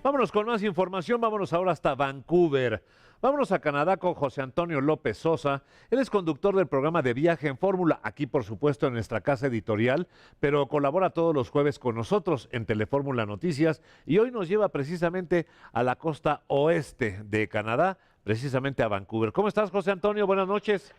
Vámonos con más información, vámonos ahora hasta Vancouver. Vámonos a Canadá con José Antonio López Sosa. Él es conductor del programa de Viaje en Fórmula, aquí por supuesto en nuestra casa editorial, pero colabora todos los jueves con nosotros en Telefórmula Noticias y hoy nos lleva precisamente a la costa oeste de Canadá, precisamente a Vancouver. ¿Cómo estás, José Antonio? Buenas noches.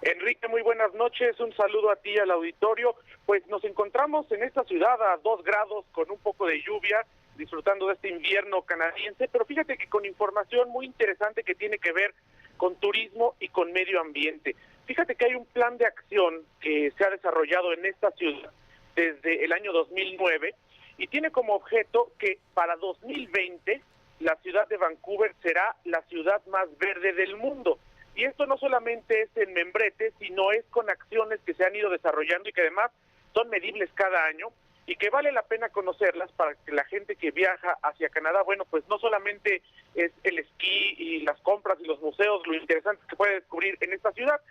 Enrique, muy buenas noches, un saludo a ti y al auditorio. Pues nos encontramos en esta ciudad a 2 grados con un poco de lluvia, disfrutando de este invierno canadiense, pero fíjate que con información muy interesante que tiene que ver con turismo y con medio ambiente. Fíjate que hay un plan de acción que se ha desarrollado en esta ciudad desde el año 2009 y tiene como objeto que para 2020 la ciudad de Vancouver será la ciudad más verde del mundo. Y esto no solamente es en membrete, sino es con acciones que se han ido desarrollando y que además son medibles cada año y que vale la pena conocerlas para que la gente que viaja hacia Canadá, bueno, pues no solamente es el esquí y las compras y los museos, lo interesante que puede descubrir en esta ciudad.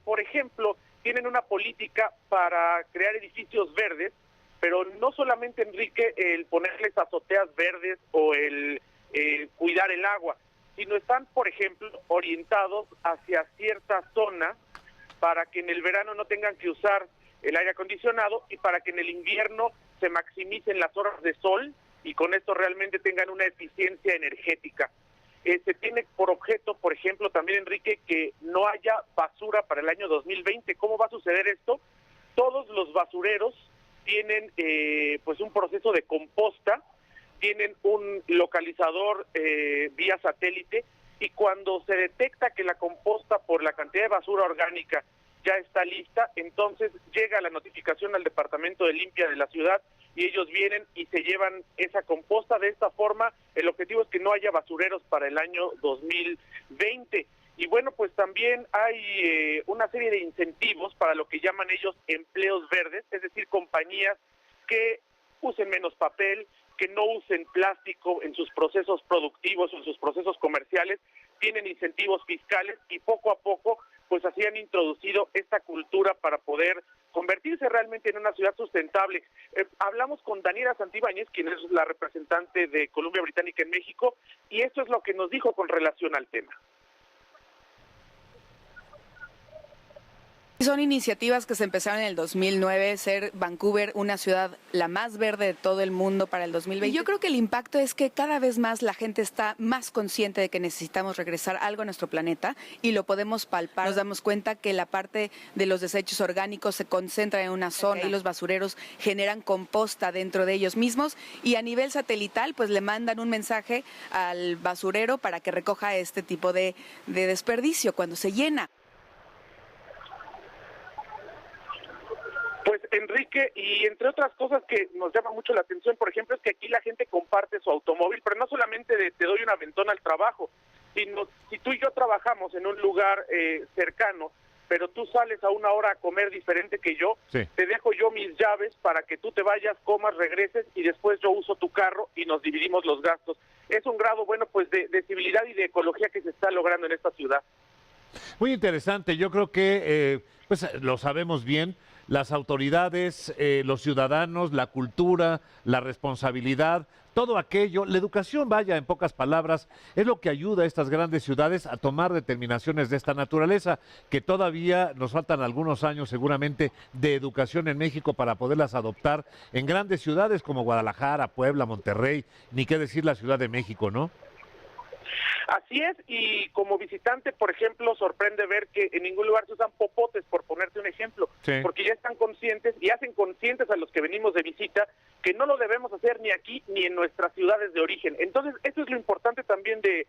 Por ejemplo, tienen una política para crear edificios verdes, pero no solamente, Enrique, el ponerles azoteas verdes o el cuidar el agua, sino están, por ejemplo, orientados hacia ciertas zonas para que en el verano no tengan que usar el aire acondicionado y para que en el invierno se maximicen las horas de sol y con esto realmente tengan una eficiencia energética. Se tiene por objeto, por ejemplo, también, Enrique, que no haya basura para el año 2020. ¿Cómo va a suceder esto? Todos los basureros tienen pues un proceso de composta, tienen un localizador vía satélite y cuando se detecta que la composta por la cantidad de basura orgánica ya está lista, entonces llega la notificación al departamento de limpia de la ciudad y ellos vienen y se llevan esa composta. De esta forma, el objetivo es que no haya basureros para el año 2020. Y bueno, pues también hay una serie de incentivos para lo que llaman ellos empleos verdes, es decir, compañías que usen menos papel, que no usen plástico en sus procesos productivos o en sus procesos comerciales, tienen incentivos fiscales y poco a poco pues así han introducido esta cultura para poder convertirse realmente en una ciudad sustentable. Hablamos con Daniela Santibáñez, quien es la representante de Columbia Británica en México, y esto es lo que nos dijo con relación al tema. Son iniciativas que se empezaron en el 2009, ser Vancouver una ciudad la más verde de todo el mundo para el 2020. Y yo creo que el impacto es que cada vez más la gente está más consciente de que necesitamos regresar algo a nuestro planeta y lo podemos palpar. Nos damos cuenta que la parte de los desechos orgánicos se concentra en una zona y los basureros generan composta dentro de ellos mismos y a nivel satelital pues le mandan un mensaje al basurero para que recoja este tipo de desperdicio cuando se llena. Pues Enrique, y entre otras cosas que nos llama mucho la atención, por ejemplo, es que aquí la gente comparte su automóvil, pero no solamente de te doy un aventón al trabajo, sino si tú y yo trabajamos en un lugar cercano, pero tú sales a una hora a comer diferente que yo, sí, te dejo yo mis llaves para que tú te vayas, comas, regreses y después yo uso tu carro y nos dividimos los gastos. Es un grado, bueno, pues de civilidad y de ecología que se está logrando en esta ciudad. Muy interesante, yo creo que pues lo sabemos bien, las autoridades, los ciudadanos, la cultura, la responsabilidad, todo aquello, la educación, vaya, en pocas palabras, es lo que ayuda a estas grandes ciudades a tomar determinaciones de esta naturaleza, que todavía nos faltan algunos años seguramente de educación en México para poderlas adoptar en grandes ciudades como Guadalajara, Puebla, Monterrey, ni qué decir la Ciudad de México, ¿no? Así es, y como visitante, por ejemplo, sorprende ver que en ningún lugar se usan popotes, por ponerte un ejemplo, sí, porque ya están conscientes y hacen conscientes a los que venimos de visita que no lo debemos hacer ni aquí ni en nuestras ciudades de origen. Entonces, esto es lo importante también de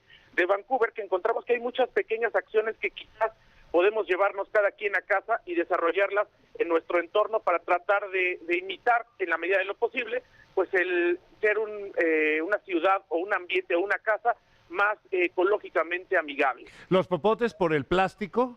Vancouver, que encontramos que hay muchas pequeñas acciones que quizás podemos llevarnos cada quien a casa y desarrollarlas en nuestro entorno para tratar de imitar, en la medida de lo posible, pues el ser una ciudad o un ambiente o una casa más ecológicamente amigable. ¿Los popotes por el plástico?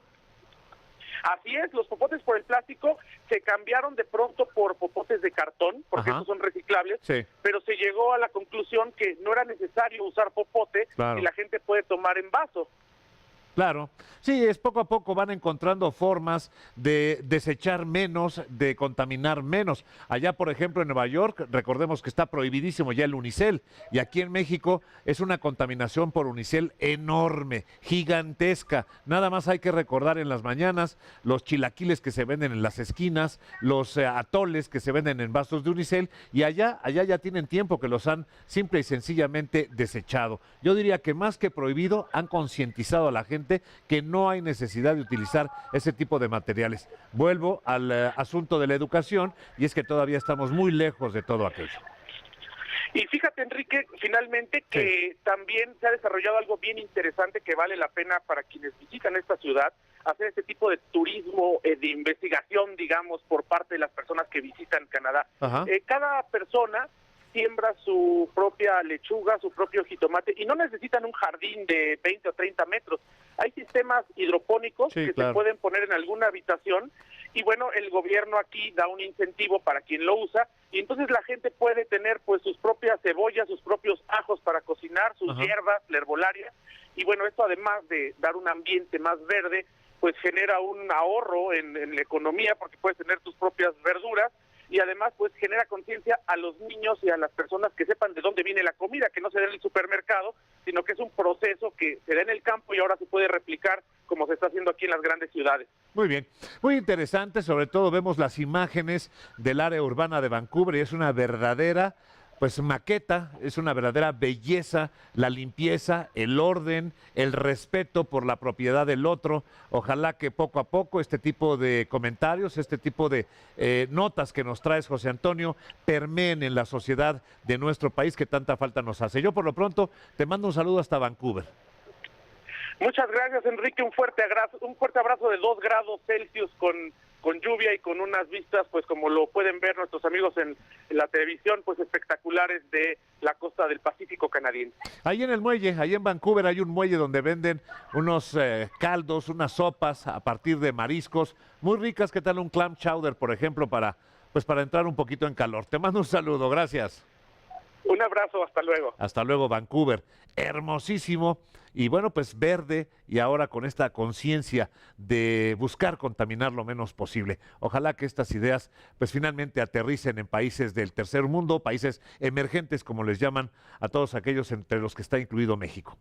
Así es, los popotes por el plástico se cambiaron de pronto por popotes de cartón, porque estos son reciclables, sí, pero se llegó a la conclusión que no era necesario usar popote, claro, y la gente puede tomar en vaso. Claro, sí, es poco a poco van encontrando formas de desechar menos, de contaminar menos. Allá, por ejemplo, en Nueva York, recordemos que está prohibidísimo ya el unicel, y aquí en México es una contaminación por unicel enorme, gigantesca. Nada más hay que recordar en las mañanas los chilaquiles que se venden en las esquinas, los atoles que se venden en vasos de unicel, y allá ya tienen tiempo que los han simple y sencillamente desechado. Yo diría que más que prohibido, han concientizado a la gente que no hay necesidad de utilizar ese tipo de materiales. Vuelvo al asunto de la educación, y es que todavía estamos muy lejos de todo aquello. Y fíjate, Enrique, finalmente que sí, también se ha desarrollado algo bien interesante que vale la pena para quienes visitan esta ciudad, hacer este tipo de turismo de investigación, digamos, por parte de las personas que visitan Canadá. Cada persona siembra su propia lechuga, su propio jitomate, y no necesitan un jardín de 20 o 30 metros. Hay sistemas hidropónicos que se pueden poner en alguna habitación, y bueno, el gobierno aquí da un incentivo para quien lo usa, y entonces la gente puede tener pues sus propias cebollas, sus propios ajos para cocinar, sus hierbas, la herbolaria, y bueno, esto además de dar un ambiente más verde, pues genera un ahorro en la economía, porque puedes tener tus propias verduras, y además pues genera conciencia a los niños y a las personas que sepan de dónde viene la comida, que no se da en el supermercado, sino que es un proceso que se da en el campo y ahora se puede replicar como se está haciendo aquí en las grandes ciudades. Muy bien, muy interesante, sobre todo vemos las imágenes del área urbana de Vancouver y es una verdadera pues maqueta, es una verdadera belleza, la limpieza, el orden, el respeto por la propiedad del otro. Ojalá que poco a poco este tipo de comentarios, este tipo de notas que nos traes, José Antonio, permeen en la sociedad de nuestro país que tanta falta nos hace. Yo por lo pronto te mando un saludo hasta Vancouver. Muchas gracias, Enrique, un fuerte abrazo de 2 grados Celsius con lluvia y con unas vistas, pues como lo pueden ver nuestros amigos en la televisión, pues espectaculares de la costa del Pacífico canadiense. Ahí en el muelle, ahí en Vancouver hay un muelle donde venden unos caldos, unas sopas a partir de mariscos muy ricas. ¿Qué tal un clam chowder, por ejemplo, para entrar un poquito en calor? Te mando un saludo, gracias. Un abrazo, hasta luego. Hasta luego, Vancouver. Hermosísimo. Y bueno, pues verde, y ahora con esta conciencia de buscar contaminar lo menos posible. Ojalá que estas ideas pues finalmente aterricen en países del tercer mundo, países emergentes como les llaman a todos aquellos entre los que está incluido México.